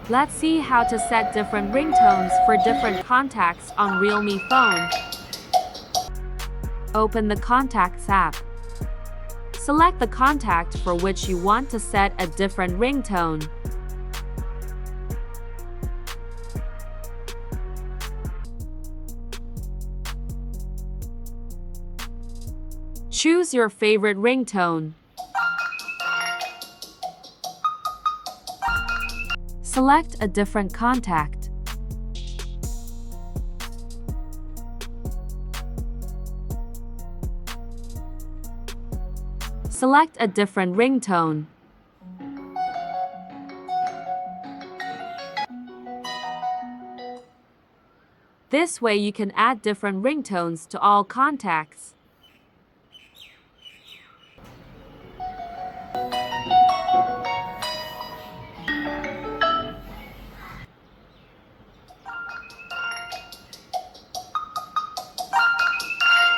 Let's see how to set different ringtones for different contacts on Realme phone. Open the Contacts app. Select the contact for which you want to set a different ringtone. Choose your favorite ringtone. Select a different contact. Select a different ringtone. This way you can add different ringtones to all contacts.